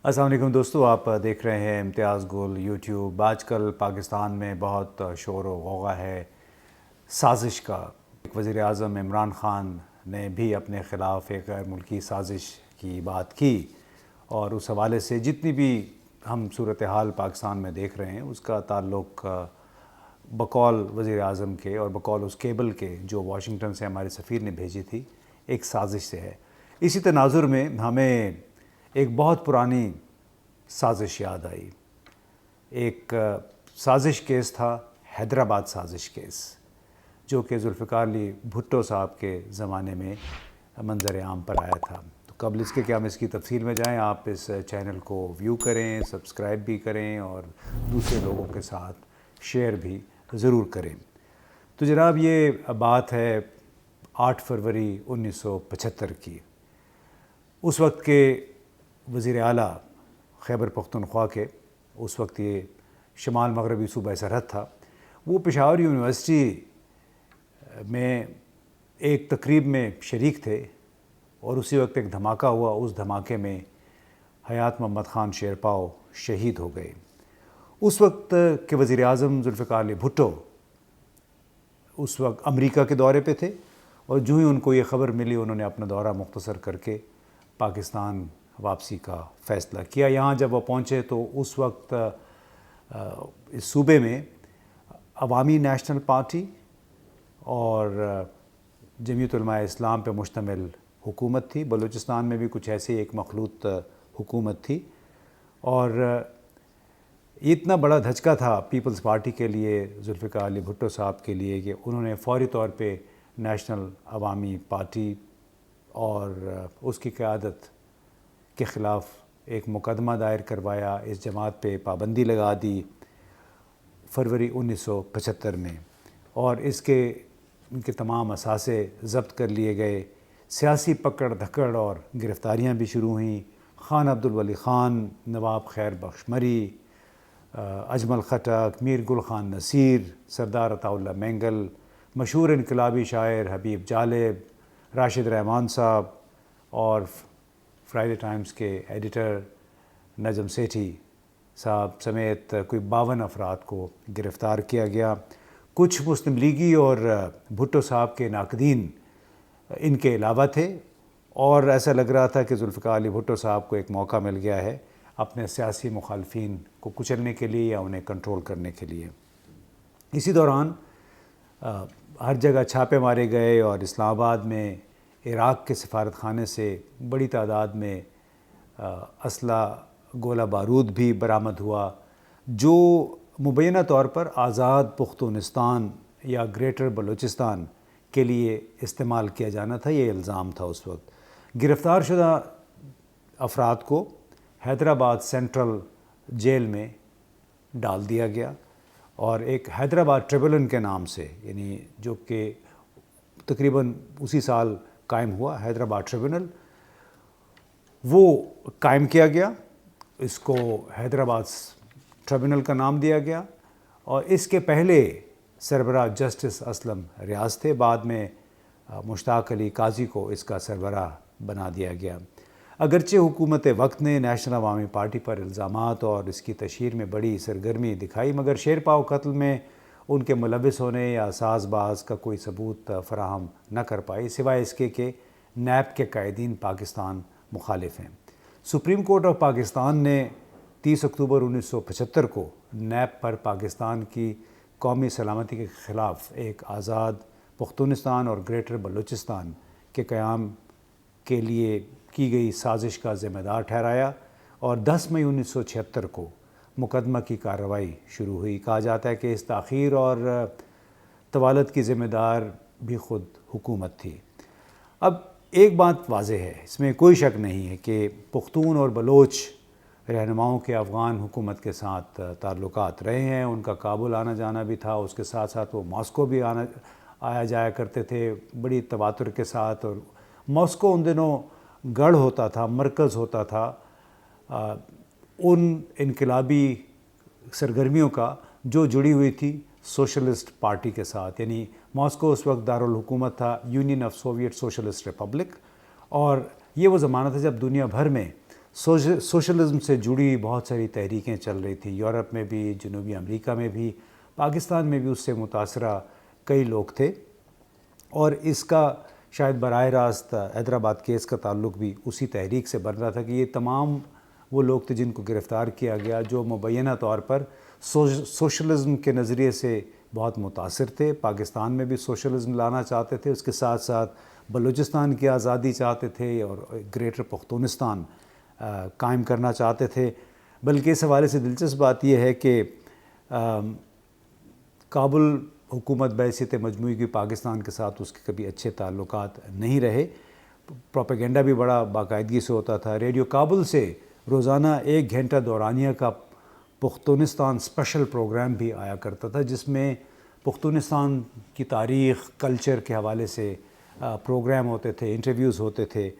السلام علیکم دوستو، آپ دیکھ رہے ہیں امتیاز گل یوٹیوب۔ آج کل پاکستان میں بہت شور و غوغا ہے سازش کا۔ وزیر اعظم عمران خان نے بھی اپنے خلاف ایک غیر ملکی سازش کی بات کی، اور اس حوالے سے جتنی بھی ہم صورتحال پاکستان میں دیکھ رہے ہیں اس کا تعلق بقول وزیر اعظم کے اور بقول اس کیبل کے جو واشنگٹن سے ہمارے سفیر نے بھیجی تھی ایک سازش سے ہے۔ اسی تناظر میں ہمیں ایک بہت پرانی سازش یاد آئی۔ ایک سازش کیس تھا، حیدرآباد سازش کیس، جو کہ ذوالفقار علی بھٹو صاحب کے زمانے میں منظر عام پر آیا تھا۔ تو قبل اس کے کہ ہم اس کی تفصیل میں جائیں، آپ اس چینل کو ویو کریں، سبسکرائب بھی کریں اور دوسرے لوگوں کے ساتھ شیئر بھی ضرور کریں۔ تو جناب، یہ بات ہے 8 فروری 1975 کی۔ اس وقت کے وزیر اعلیٰ خیبر پختونخوا کے، اس وقت یہ شمال مغربی صوبہ سرحد تھا، وہ پشاور یونیورسٹی میں ایک تقریب میں شریک تھے، اور اسی وقت ایک دھماکہ ہوا۔ اس دھماکے میں حیات محمد خان شیرپاؤ شہید ہو گئے۔ اس وقت کے وزیر اعظم ذوالفقار علی بھٹو اس وقت امریکہ کے دورے پہ تھے، اور جو ہی ان کو یہ خبر ملی انہوں نے اپنا دورہ مختصر کر کے پاکستان واپسی کا فیصلہ کیا۔ یہاں جب وہ پہنچے تو اس وقت اس صوبے میں عوامی نیشنل پارٹی اور جمعیت علماء اسلام پہ مشتمل حکومت تھی۔ بلوچستان میں بھی کچھ ایسی ایک مخلوط حکومت تھی، اور یہ اتنا بڑا دھچکا تھا پیپلز پارٹی کے لیے، ذوالفقار علی بھٹو صاحب کے لیے، کہ انہوں نے فوری طور پہ نیشنل عوامی پارٹی اور اس کی قیادت کے خلاف ایک مقدمہ دائر کروایا، اس جماعت پہ پابندی لگا دی فروری 1975 میں، اور ان کے تمام اثاثے ضبط کر لیے گئے۔ سیاسی پکڑ دھکڑ اور گرفتاریاں بھی شروع ہوئیں۔ خان عبدالولی خان، نواب خیر بخش مری، اجمل خٹک، میر گل خان نصیر، سردار عطا اللہ مینگل، مشہور انقلابی شاعر حبیب جالب، راشد رحمان صاحب، اور فرائیڈے ٹائمز کے ایڈیٹر نجم سیٹھی صاحب سمیت کوئی 52 افراد کو گرفتار کیا گیا۔ کچھ مسلم لیگی اور بھٹو صاحب کے ناقدین ان کے علاوہ تھے، اور ایسا لگ رہا تھا کہ ذوالفقار علی بھٹو صاحب کو ایک موقع مل گیا ہے اپنے سیاسی مخالفین کو کچلنے کے لیے یا انہیں کنٹرول کرنے کے لیے۔ اسی دوران ہر جگہ چھاپے مارے گئے، اور اسلام آباد میں عراق کے سفارت خانے سے بڑی تعداد میں اسلحہ گولہ بارود بھی برآمد ہوا، جو مبینہ طور پر آزاد پختونستان یا گریٹر بلوچستان کے لیے استعمال کیا جانا تھا۔ یہ الزام تھا اس وقت۔ گرفتار شدہ افراد کو حیدرآباد سینٹرل جیل میں ڈال دیا گیا، اور ایک حیدرآباد ٹریبیونل کے نام سے، یعنی جو کہ تقریباً اسی سال قائم ہوا، حیدرآباد ٹریبیونل، وہ قائم کیا گیا۔ اس کو حیدرآباد ٹریبیونل کا نام دیا گیا، اور اس کے پہلے سربراہ جسٹس اسلم ریاض تھے۔ بعد میں مشتاق علی قاضی کو اس کا سربراہ بنا دیا گیا۔ اگرچہ حکومت وقت نے نیشنل عوامی پارٹی پر الزامات اور اس کی تشہیر میں بڑی سرگرمی دکھائی، مگر شیرپاؤ قتل میں ان کے ملوث ہونے یا ساز باز کا کوئی ثبوت فراہم نہ کر پائی، سوائے اس کے کہ نیب کے قائدین پاکستان مخالف ہیں۔ سپریم کورٹ آف پاکستان نے 30 اکتوبر 1975 کو نیب پر پاکستان کی قومی سلامتی کے خلاف ایک آزاد پختونستان اور گریٹر بلوچستان کے قیام کے لیے کی گئی سازش کا ذمہ دار ٹھہرایا، اور 10 مئی 1976 کو مقدمہ کی کارروائی شروع ہوئی۔ کہا جاتا ہے کہ اس تاخیر اور طوالت کی ذمہ دار بھی خود حکومت تھی۔ اب ایک بات واضح ہے، اس میں کوئی شک نہیں ہے کہ پختون اور بلوچ رہنماؤں کے افغان حکومت کے ساتھ تعلقات رہے ہیں۔ ان کا کابل آنا جانا بھی تھا، اس کے ساتھ ساتھ وہ ماسکو بھی آیا جایا کرتے تھے بڑی تواتر کے ساتھ، اور ماسکو ان دنوں گڑھ ہوتا تھا، مرکز ہوتا تھا ان انقلابی سرگرمیوں کا جو جڑی ہوئی تھی سوشلسٹ پارٹی کے ساتھ۔ یعنی ماسکو اس وقت دارالحکومت تھا union of Soviet socialist republic, اور یہ وہ زمانہ تھا جب دنیا بھر میں سوشلزم سے جڑی بہت ساری تحریکیں چل رہی تھیں، یورپ میں بھی، جنوبی امریکہ میں بھی، پاکستان میں بھی اس سے متاثرہ کئی لوگ تھے، اور اس کا شاید براہ راست حیدرآباد کیس کا تعلق بھی اسی تحریک سے بن رہا تھا کہ یہ تمام وہ لوگ تھے جن کو گرفتار کیا گیا جو مبینہ طور پر سوشلزم کے نظریے سے بہت متاثر تھے، پاکستان میں بھی سوشلزم لانا چاہتے تھے، اس کے ساتھ ساتھ بلوچستان کی آزادی چاہتے تھے اور گریٹر پختونستان قائم کرنا چاہتے تھے۔ بلکہ اس حوالے سے دلچسپ بات یہ ہے کہ کابل حکومت بحیثیت مجموعی کی پاکستان کے ساتھ اس کے کبھی اچھے تعلقات نہیں رہے، پروپیگنڈا بھی بڑا باقاعدگی سے ہوتا تھا۔ ریڈیو کابل سے روزانہ 1 گھنٹہ دورانیہ کا پختونستان اسپیشل پروگرام بھی آیا کرتا تھا، جس میں پختونستان کی تاریخ، کلچر کے حوالے سے پروگرام ہوتے تھے، انٹرویوز ہوتے تھے۔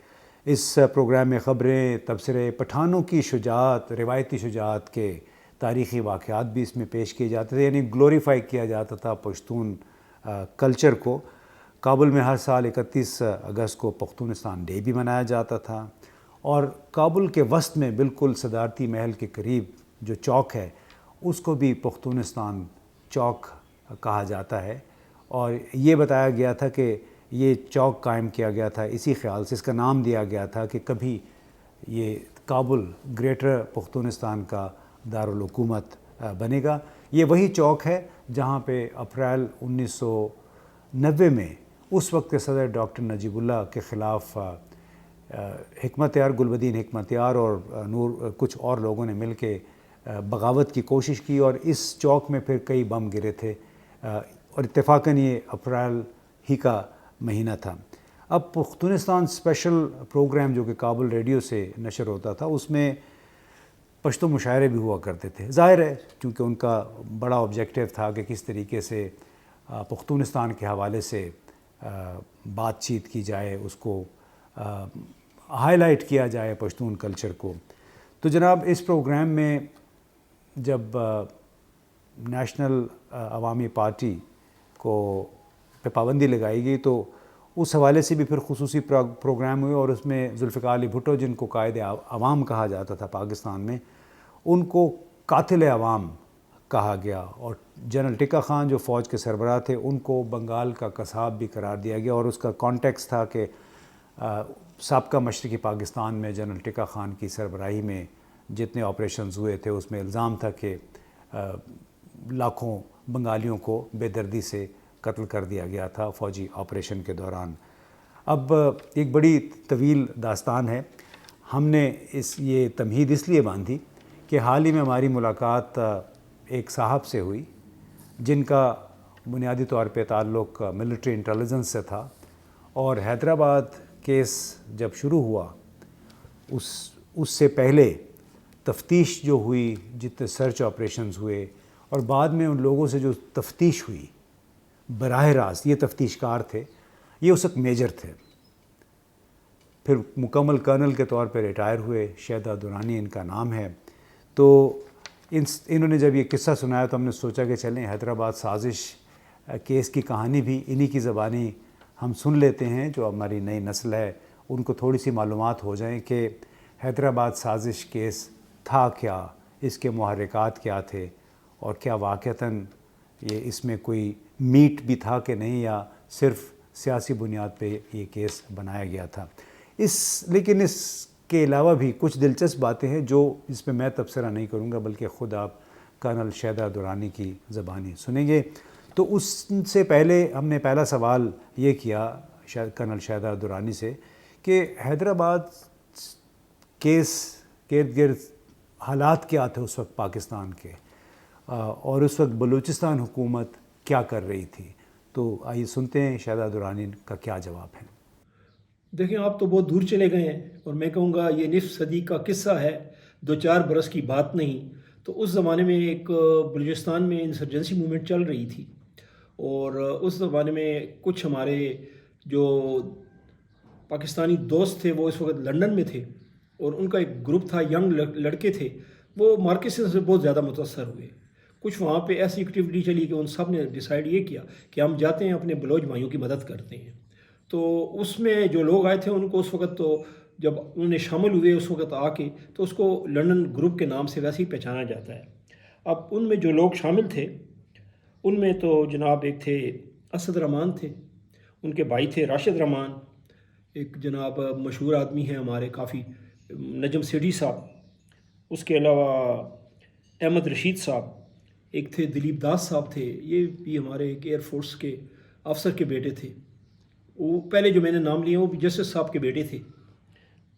اس پروگرام میں خبریں، تبصرے، پٹھانوں کی شجاعت، روایتی شجاعت کے تاریخی واقعات بھی اس میں پیش کیے جاتے تھے، یعنی گلوریفائی کیا جاتا تھا پشتون کلچر کو۔ کابل میں ہر سال 31 اگست کو پختونستان ڈے بھی منایا جاتا تھا، اور کابل کے وسط میں بالکل صدارتی محل کے قریب جو چوک ہے اس کو بھی پختونستان چوک کہا جاتا ہے، اور یہ بتایا گیا تھا کہ یہ چوک قائم کیا گیا تھا اسی خیال سے، اس کا نام دیا گیا تھا کہ کبھی یہ کابل گریٹر پختونستان کا دارالحکومت بنے گا۔ یہ وہی چوک ہے جہاں پہ اپریل 1990 میں اس وقت کے صدر ڈاکٹر نجیب اللہ کے خلاف حکمت یار، گلبدین حکمت یار اور کچھ اور لوگوں نے مل کے بغاوت کی کوشش کی، اور اس چوک میں پھر کئی بم گرے تھے، اور اتفاقاً یہ اپریل ہی کا مہینہ تھا۔ اب پختونستان اسپیشل پروگرام جو کہ کابل ریڈیو سے نشر ہوتا تھا، اس میں پشتو مشاعرے بھی ہوا کرتے تھے۔ ظاہر ہے چونکہ ان کا بڑا آبجیکٹیو تھا کہ کس طریقے سے پختونستان کے حوالے سے بات چیت کی جائے، اس کو ہائی لائٹ کیا جائے پشتون کلچر کو۔ تو جناب اس پروگرام میں جب نیشنل عوامی پارٹی کو پہ پابندی لگائی گئی تو اس حوالے سے بھی پھر خصوصی پروگرام ہوئے، اور اس میں ذوالفقار علی بھٹو جن کو قائد عوام کہا جاتا تھا پاکستان میں، ان کو قاتل عوام کہا گیا، اور جنرل ٹکا خان جو فوج کے سربراہ تھے ان کو بنگال کا قصاب بھی قرار دیا گیا، اور اس کا کانٹیکس تھا کہ سابقہ مشرقی پاکستان میں جنرل ٹکا خان کی سربراہی میں جتنے آپریشنز ہوئے تھے اس میں الزام تھا کہ لاکھوں بنگالیوں کو بے دردی سے قتل کر دیا گیا تھا فوجی آپریشن کے دوران۔ اب ایک بڑی طویل داستان ہے، ہم نے یہ تمہید اس لیے باندھی کہ حال ہی میں ہماری ملاقات ایک صاحب سے ہوئی جن کا بنیادی طور پہ تعلق ملٹری انٹیلیجنس سے تھا، اور حیدرآباد کیس جب شروع ہوا اس سے پہلے تفتیش جو ہوئی، جتنے سرچ آپریشنز ہوئے، اور بعد میں ان لوگوں سے جو تفتیش ہوئی براہ راست، یہ تفتیش کار تھے، یہ اس وقت میجر تھے، پھر مکمل کرنل کے طور پہ ریٹائر ہوئے، شیدا درانی ان کا نام ہے۔ تو انہوں نے جب یہ قصہ سنایا تو ہم نے سوچا کہ چلیں حیدرآباد سازش کیس کی کہانی بھی انہی کی زبانی ہم سن لیتے ہیں، جو ہماری نئی نسل ہے ان کو تھوڑی سی معلومات ہو جائیں کہ حیدرآباد سازش کیس تھا کیا، اس کے محرکات کیا تھے، اور کیا واقعتاً یہ اس میں کوئی میٹ بھی تھا کہ نہیں، یا صرف سیاسی بنیاد پہ یہ کیس بنایا گیا تھا۔ لیکن اس کے علاوہ بھی کچھ دلچسپ باتیں ہیں جو اس پہ میں تبصرہ نہیں کروں گا، بلکہ خود آپ کرنل شیدا درانی کی زبانی سنیں گے۔ تو اس سے پہلے ہم نے پہلا سوال یہ کیا کرنل شیدا درانی سے کہ حیدرآباد کیس کے ارد گرد حالات کیا تھے اس وقت پاکستان کے، اور اس وقت بلوچستان حکومت کیا کر رہی تھی۔ تو آئیے سنتے ہیں شیدا درانی کا کیا جواب ہے۔ دیکھیں، آپ تو بہت دور چلے گئے ہیں، اور میں کہوں گا یہ نصف صدی کا قصہ ہے، 2-4 برس کی بات نہیں۔ تو اس زمانے میں ایک بلوچستان میں انسرجنسی موومنٹ چل رہی تھی، اور اس زمانے میں کچھ ہمارے جو پاکستانی دوست تھے وہ اس وقت لنڈن میں تھے، اور ان کا ایک گروپ تھا، ینگ لڑکے تھے، وہ مارکسزم سے بہت زیادہ متاثر ہوئے۔ کچھ وہاں پہ ایسی ایکٹیویٹی چلی کہ ان سب نے ڈیسائیڈ یہ کیا کہ ہم جاتے ہیں اپنے بلوچ بھائیوں کی مدد کرتے ہیں۔ تو اس میں جو لوگ آئے تھے ان کو اس وقت تو جب انہوں نے شامل ہوئے اس وقت آ کے، تو اس کو لنڈن گروپ کے نام سے ویسے ہی پہچانا جاتا ہے۔ اب ان میں جو لوگ شامل تھے ان میں تو جناب ایک تھے اسد رحمان تھے، ان کے بھائی تھے راشد رحمان، ایک جناب مشہور آدمی ہیں ہمارے کافی، نجم سیٹھی صاحب، اس کے علاوہ احمد رشید صاحب، ایک تھے دلیپ داس صاحب تھے، یہ بھی ہمارے ایک ایئر فورس کے افسر کے بیٹے تھے۔ وہ پہلے جو میں نے نام لیے وہ بھی جسٹس صاحب کے بیٹے تھے۔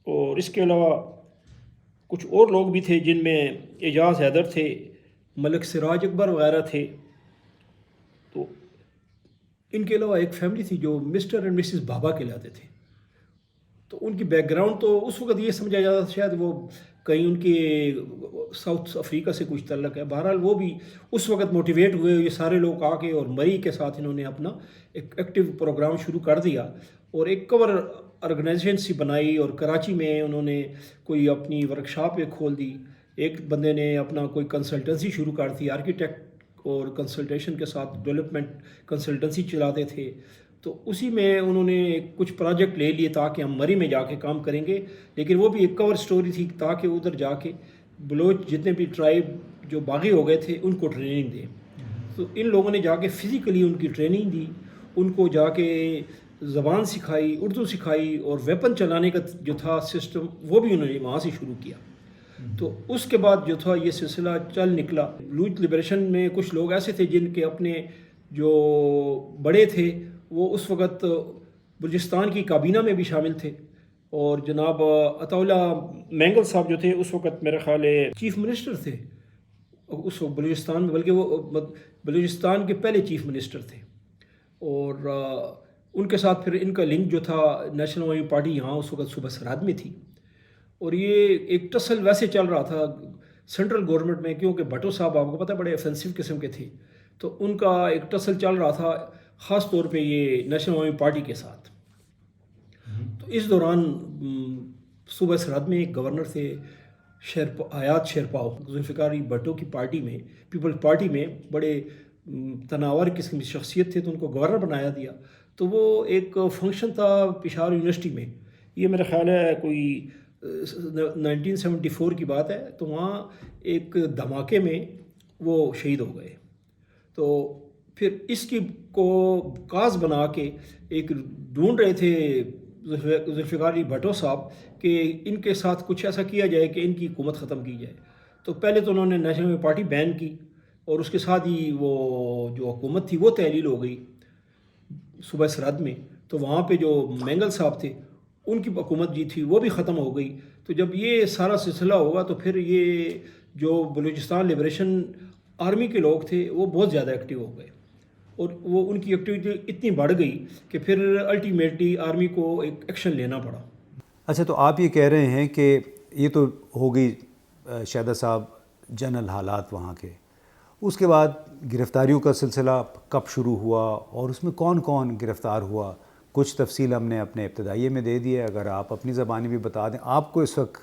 اور اس کے علاوہ کچھ اور لوگ بھی تھے جن میں اعجاز حیدر تھے، ملک سراج اکبر وغیرہ تھے۔ تو ان کے علاوہ ایک فیملی تھی جو مسٹر اینڈ مسز بابا کہلاتے تھے۔ تو ان کی بیک گراؤنڈ تو اس وقت یہ سمجھا جاتا تھا شاید وہ کہیں ان کے ساؤتھ افریقہ سے کچھ تعلق ہے۔ بہرحال وہ بھی اس وقت موٹیویٹ ہوئے، یہ سارے لوگ آ کے، اور مری کے ساتھ انہوں نے اپنا ایک ایکٹیو پروگرام شروع کر دیا اور ایک کور آرگنائزیشن سی بنائی، اور کراچی میں انہوں نے کوئی اپنی ورکشاپ ایک کھول دی۔ ایک بندے نے اپنا کوئی کنسلٹنسی شروع کر دی، آرکیٹیکٹ اور کنسلٹیشن کے ساتھ ڈیولپمنٹ کنسلٹنسی چلاتے تھے۔ تو اسی میں انہوں نے کچھ پروجیکٹ لے لیے تاکہ ہم مری میں جا کے کام کریں گے، لیکن وہ بھی ایک کور سٹوری تھی تاکہ ادھر جا کے بلوچ جتنے بھی ٹرائب جو باغی ہو گئے تھے ان کو ٹریننگ دیں۔ تو ان لوگوں نے جا کے فزیکلی ان کی ٹریننگ دی، ان کو جا کے زبان سکھائی، اردو سکھائی، اور ویپن چلانے کا جو تھا سسٹم وہ بھی انہوں نے وہاں سے شروع کیا۔ تو اس کے بعد جو تھا یہ سلسلہ چل نکلا۔ بلوچ لبریشن میں کچھ لوگ ایسے تھے جن کے اپنے جو بڑے تھے وہ اس وقت بلوچستان کی کابینہ میں بھی شامل تھے، اور جناب عطا اللہ مینگل صاحب جو تھے اس وقت میرا خیال ہے چیف منسٹر تھے اس وقت بلوچستان میں، بلکہ وہ بلوچستان کے پہلے چیف منسٹر تھے۔ اور ان کے ساتھ پھر ان کا لنک جو تھا نیشنل عوامی پارٹی یہاں اس وقت صوبہ سرحد میں تھی، اور یہ ایک ٹسل ویسے چل رہا تھا سینٹرل گورنمنٹ میں، کیونکہ بھٹو صاحب آپ کو پتہ بڑے افینسو قسم کے تھے، تو ان کا ایک ٹسل چل رہا تھا خاص طور پہ یہ نیشنل عوامی پارٹی کے ساتھ۔ تو اس دوران صوبہ سرحد میں ایک گورنر تھے حیات شیرپاؤ، ذوالفقار علی بھٹو کی پارٹی میں، پیپلز پارٹی میں بڑے تناور قسم کی شخصیت تھے، تو ان کو گورنر بنایا دیا۔ تو وہ ایک فنکشن تھا پشاور یونیورسٹی میں، یہ میرا خیال ہے کوئی 1974 کی بات ہے، تو وہاں ایک دھماکے میں وہ شہید ہو گئے۔ تو پھر اس کی کو کاز بنا کے ایک ڈھونڈ رہے تھے ذوالفقار علی بھٹو صاحب کہ ان کے ساتھ کچھ ایسا کیا جائے کہ ان کی حکومت ختم کی جائے۔ تو پہلے تو انہوں نے نیشنل پارٹی بین کی، اور اس کے ساتھ ہی وہ جو حکومت تھی وہ تحلیل ہو گئی صوبہ سرحد میں۔ تو وہاں پہ جو مینگل صاحب تھے ان کی حکومت جی تھی وہ بھی ختم ہو گئی۔ تو جب یہ سارا سلسلہ ہوگا تو پھر یہ جو بلوچستان لبریشن آرمی کے لوگ تھے وہ بہت زیادہ ایکٹیو ہو گئے، اور وہ ان کی ایکٹیویٹی اتنی بڑھ گئی کہ پھر الٹیمیٹلی آرمی کو ایک ایکشن لینا پڑا۔ اچھا، تو آپ یہ کہہ رہے ہیں کہ یہ تو ہو گئی شہدہ صاحب جنرل حالات وہاں کے، اس کے بعد گرفتاریوں کا سلسلہ کب شروع ہوا اور اس میں کون کون گرفتار ہوا؟ کچھ تفصیل ہم نے اپنے ابتدائیے میں دے دی ہے، اگر آپ اپنی زبانی بھی بتا دیں، آپ کو اس وقت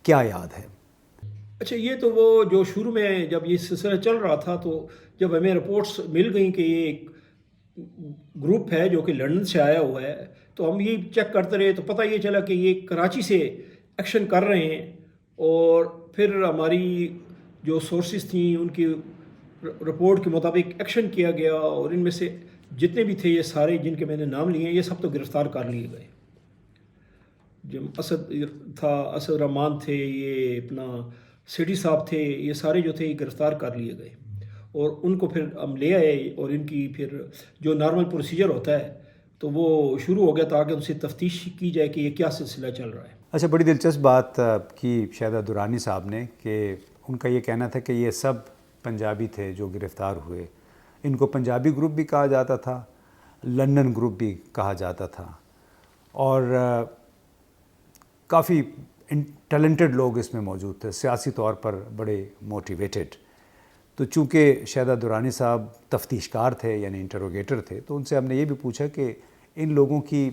کیا یاد ہے؟ اچھا، یہ تو وہ جو شروع میں جب یہ سلسلہ چل رہا تھا تو جب ہمیں رپورٹس مل گئیں کہ یہ ایک گروپ ہے جو کہ لندن سے آیا ہوا ہے، تو ہم یہ چیک کرتے رہے، تو پتہ یہ چلا کہ یہ کراچی سے ایکشن کر رہے ہیں۔ اور پھر ہماری جو سورسز تھیں ان کی رپورٹ کے مطابق ایکشن کیا گیا، اور ان میں سے جتنے بھی تھے یہ سارے جن کے میں نے نام لیے ہیں یہ سب تو گرفتار کر لیے گئے۔ جب اسد تھا، اسد رحمان تھے، یہ اپنا سیٹھی صاحب تھے، یہ سارے جو تھے یہ گرفتار کر لیے گئے، اور ان کو پھر ہم لے آئے، اور ان کی پھر جو نارمل پروسیجر ہوتا ہے تو وہ شروع ہو گیا تاکہ ان سے تفتیش کی جائے کہ یہ کیا سلسلہ چل رہا ہے۔ اچھا، بڑی دلچسپ بات کی شہدہ درانی صاحب نے کہ ان کا یہ کہنا تھا کہ یہ سب پنجابی تھے جو گرفتار ہوئے، ان کو پنجابی گروپ بھی کہا جاتا تھا، لندن گروپ بھی کہا جاتا تھا، اور کافی ٹیلنٹڈ لوگ اس میں موجود تھے، سیاسی طور پر بڑے موٹیویٹڈ۔ تو چونکہ شہدہ درانی صاحب تفتیش کار تھے یعنی انٹروگیٹر تھے، تو ان سے ہم نے یہ بھی پوچھا کہ ان لوگوں کی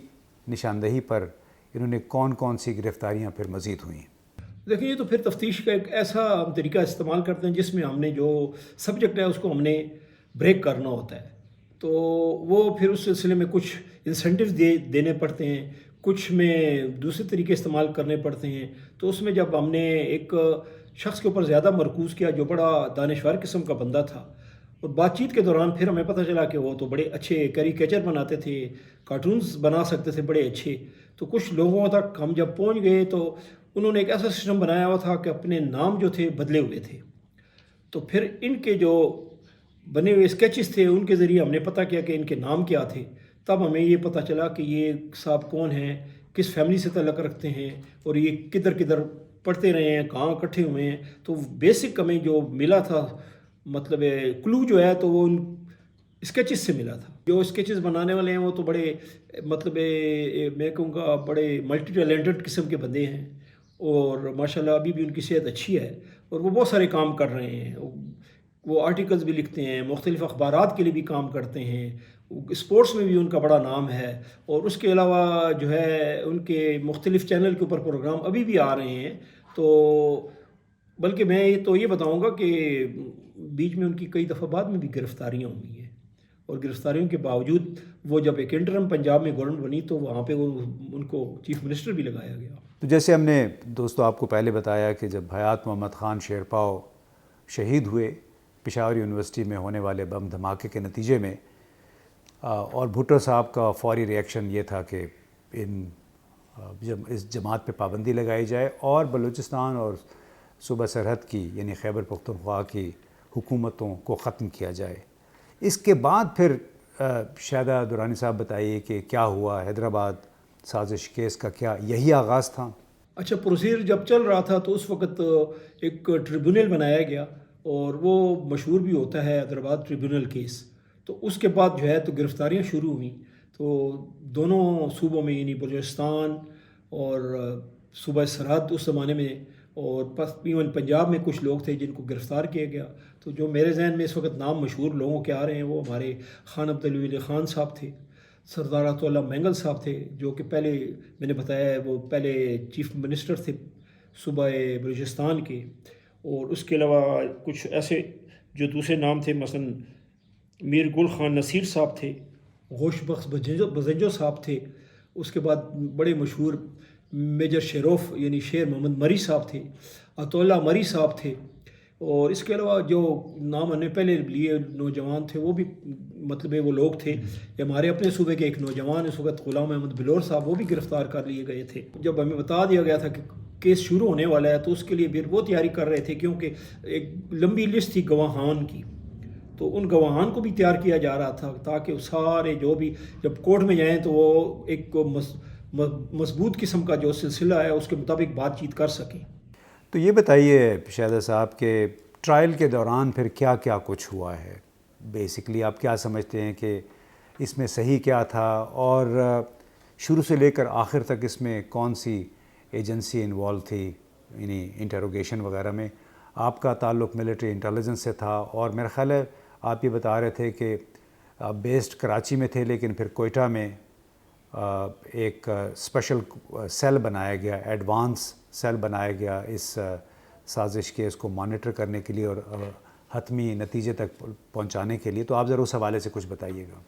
نشاندہی پر انہوں نے کون کون سی گرفتاریاں پھر مزید ہوئیں؟ دیکھیں، یہ تو پھر تفتیش کا ایک ایسا طریقہ استعمال کرتے ہیں جس میں ہم نے جو سبجیکٹ ہے اس کو ہم نے بریک کرنا ہوتا ہے، تو وہ پھر اس سلسلے میں کچھ انسینٹیوز دینے پڑتے ہیں، کچھ میں دوسرے طریقے استعمال کرنے پڑتے ہیں. تو اس میں جب ہم نے ایک شخص کے اوپر زیادہ مرکوز کیا جو بڑا دانشور قسم کا بندہ تھا، اور بات چیت کے دوران پھر ہمیں پتہ چلا کہ وہ تو بڑے اچھے کیریکیچر بناتے تھے، کارٹونز بنا سکتے تھے بڑے اچھے. تو کچھ لوگوں تک ہم جب پہنچ گئے تو انہوں نے ایک ایسا سسٹم بنایا ہوا تھا کہ اپنے نام جو تھے بدلے ہوئے تھے. تو پھر ان کے جو بنے ہوئے اسکیچز تھے ان کے ذریعے ہم نے پتہ کیا کہ ان کے نام کیا تھے. تب ہمیں یہ پتہ چلا کہ یہ صاحب کون ہیں، کس فیملی سے تعلق رکھتے ہیں، اور یہ کدھر کدھر پڑھتے رہے ہیں، کہاں اکٹھے ہوئے ہیں. تو بیسک ہمیں جو ملا تھا مطلب کلو جو ہے تو وہ ان اسکیچز سے ملا تھا. جو اسکیچز بنانے والے ہیں وہ تو بڑے مطلب میں کہوں گا بڑے ملٹی ٹیلنٹڈ قسم کے بندے ہیں، اور ماشاءاللہ ابھی بھی ان کی صحت اچھی ہے اور وہ بہت سارے کام کر رہے ہیں. وہ آرٹیکلز بھی لکھتے ہیں، مختلف اخبارات کے لیے بھی کام کرتے ہیں، اسپورٹس میں بھی ان کا بڑا نام ہے. اور اس کے علاوہ جو ہے ان کے مختلف چینل کے اوپر پروگرام ابھی بھی آ رہے ہیں. تو بلکہ میں تو یہ بتاؤں گا کہ بیچ میں ان کی کئی دفعہ بعد میں بھی گرفتاریاں ہوئی ہیں، اور گرفتاریوں کے باوجود وہ جب ایک انٹرم پنجاب میں گورنمنٹ بنی تو وہاں پہ وہ ان کو چیف منسٹر بھی لگایا گیا. تو جیسے ہم نے دوستو آپ کو پہلے بتایا کہ جب حیات محمد خان شیرپاؤ شہید ہوئے پشاور یونیورسٹی میں ہونے والے بم دھماکے کے نتیجے میں، اور بھٹو صاحب کا فوری ریئیکشن یہ تھا کہ اس جماعت پہ پابندی لگائی جائے اور بلوچستان اور صوبہ سرحد کی یعنی خیبر پختونخوا کی حکومتوں کو ختم کیا جائے. اس کے بعد پھر شاہدہ درانی صاحب بتائیے کہ کیا ہوا، حیدرآباد سازش کیس کا کیا یہی آغاز تھا؟ اچھا، پروسیجر جب چل رہا تھا تو اس وقت ایک ٹریبونل بنایا گیا اور وہ مشہور بھی ہوتا ہے حیدرآباد ٹریبونل کیس. تو اس کے بعد جو ہے تو گرفتاریاں شروع ہوئیں. تو دونوں صوبوں میں یعنی بلوچستان اور صوبہ سرحد اس زمانے میں، اور ایون پنجاب میں کچھ لوگ تھے جن کو گرفتار کیا گیا. تو جو میرے ذہن میں اس وقت نام مشہور لوگوں کے آ رہے ہیں وہ ہمارے خان عبدالولی خان صاحب تھے، سردار عطا اللہ مینگل صاحب تھے جو کہ پہلے میں نے بتایا ہے وہ پہلے چیف منسٹر تھے صوبہ بلوچستان کے. اور اس کے علاوہ کچھ ایسے جو دوسرے نام تھے، مثلا میر گل خان نصیر صاحب تھے، غوش بخش بزنجو صاحب تھے. اس کے بعد بڑے مشہور میجر شیروف یعنی شیر محمد مری صاحب تھے، عطا اللہ مری صاحب تھے. اور اس کے علاوہ جو نام ہم نے پہلے لیے نوجوان تھے وہ بھی مطلب وہ لوگ تھے. ہمارے اپنے صوبے کے ایک نوجوان اس وقت غلام احمد بلور صاحب وہ بھی گرفتار کر لیے گئے تھے. جب ہمیں بتا دیا گیا تھا کہ کیس شروع ہونے والا ہے تو اس کے لیے پھر وہ تیاری کر رہے تھے، کیونکہ ایک لمبی لسٹ تھی گواہان کی. تو ان گواہان کو بھی تیار کیا جا رہا تھا تاکہ سارے جو بھی جب کورٹ میں جائیں تو وہ ایک مضبوط قسم کا جو سلسلہ ہے اس کے مطابق بات چیت کر سکیں. تو یہ بتائیے شاہدہ صاحب کہ ٹرائل کے دوران پھر کیا کیا کچھ ہوا ہے؟ بیسکلی آپ کیا سمجھتے ہیں کہ اس میں صحیح کیا تھا، اور شروع سے لے کر آخر تک اس میں کون سی ایجنسی انوالو تھی، یعنی انٹروگیشن وغیرہ میں؟ آپ کا تعلق ملٹری انٹیلیجنس سے تھا، اور میرا خیال ہے آپ یہ بتا رہے تھے کہ بیسڈ کراچی میں تھے لیکن پھر کوئٹہ میں ایک اسپیشل سیل بنایا گیا، ایڈوانس سیل بنایا گیا اس سازش کیس کو مانیٹر کرنے کے لیے اور حتمی نتیجے تک پہنچانے کے لیے. تو آپ ذرا اس حوالے سے کچھ بتائیے گا.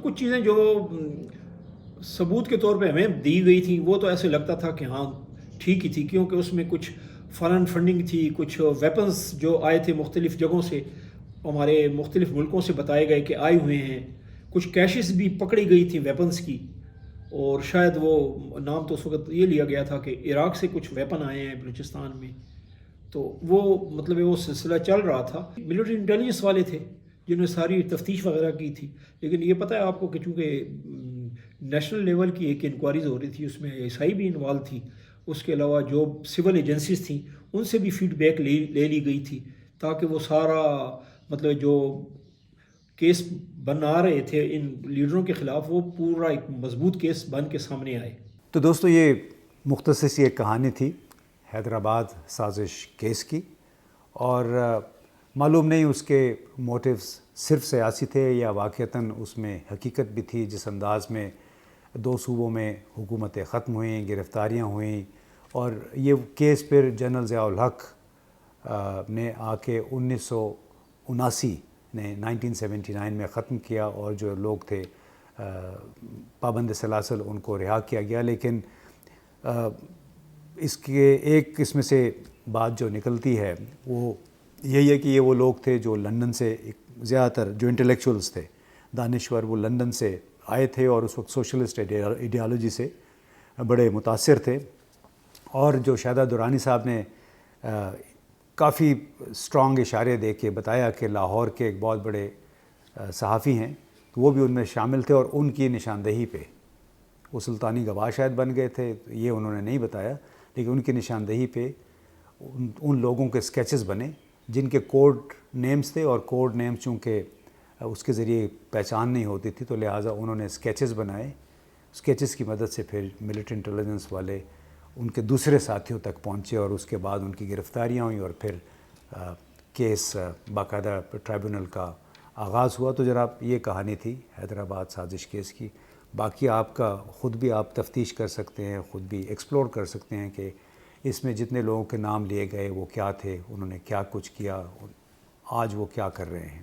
کچھ چیزیں جو ثبوت کے طور پہ ہمیں دی گئی تھیں وہ تو ایسے لگتا تھا کہ ہاں ٹھیک ہی تھی، کیونکہ اس میں کچھ فارن فنڈنگ تھی، کچھ ویپنز جو آئے تھے مختلف جگہوں سے، ہمارے مختلف ملکوں سے بتائے گئے کہ آئے ہوئے ہیں. کچھ کیشز بھی پکڑی گئی تھیں ویپنز کی، اور شاید وہ نام تو اس وقت یہ لیا گیا تھا کہ عراق سے کچھ ویپن آئے ہیں بلوچستان میں. تو وہ مطلب وہ سلسلہ چل رہا تھا. ملٹری انٹیلیجنس والے تھے جنہوں نے ساری تفتیش وغیرہ کی تھی، لیکن یہ پتہ ہے آپ کو کہ چونکہ نیشنل لیول کی ایک انکوائریز ہو رہی تھی اس میں عیسائی بھی انوالو تھی. اس کے علاوہ جو سول ایجنسیز تھیں ان سے بھی فیڈ بیک لے لی گئی تھی تاکہ وہ سارا مطلب جو کیس بنا رہے تھے ان لیڈروں کے خلاف وہ پورا ایک مضبوط کیس بن کے سامنے آئے. تو دوستو یہ مختصر سی ایک کہانی تھی حیدرآباد سازش کیس کی، اور معلوم نہیں اس کے موٹیوز صرف سیاسی تھے یا واقعتاً اس میں حقیقت بھی تھی. جس انداز میں دو صوبوں میں حکومتیں ختم ہوئیں، گرفتاریاں ہوئیں، اور یہ کیس پھر جنرل ضیاء الحق نے آ کے 1979 میں ختم کیا، اور جو لوگ تھے پابند سلاسل ان کو رہا کیا گیا. لیکن اس کے ایک قسم سے بات جو نکلتی ہے وہ یہی ہے کہ یہ وہ لوگ تھے جو لندن سے زیادہ تر جو انٹلیکچوئلس تھے دانشور وہ لندن سے آئے تھے اور اس وقت سوشلسٹ ایڈیالوجی سے بڑے متاثر تھے. اور جو شاہدہ درانی صاحب نے کافی اسٹرانگ اشارے دے کے بتایا کہ لاہور کے ایک بہت بڑے صحافی ہیں تو وہ بھی ان میں شامل تھے, اور ان کی نشاندہی پہ وہ سلطانی گواہ شاید بن گئے تھے, یہ انہوں نے نہیں بتایا, لیکن ان کی نشاندہی پہ ان لوگوں کے اسکیچز بنے جن کے کوڈ نیمز تھے, اور کوڈ نیمز چونکہ اس کے ذریعے پہچان نہیں ہوتی تھی تو لہٰذا انہوں نے اسکیچز بنائے. اسکیچز کی مدد سے پھر ملٹری انٹیلیجنس والے ان کے دوسرے ساتھیوں تک پہنچے, اور اس کے بعد ان کی گرفتاریاں ہوئیں اور پھر کیس باقاعدہ ٹرائبونل کا آغاز ہوا. تو جناب یہ کہانی تھی حیدرآباد سازش کیس کی. باقی آپ کا خود بھی آپ تفتیش کر سکتے ہیں, خود بھی ایکسپلور کر سکتے ہیں کہ اس میں جتنے لوگوں کے نام لیے گئے وہ کیا تھے, انہوں نے کیا کچھ کیا, آج وہ کیا کر رہے ہیں.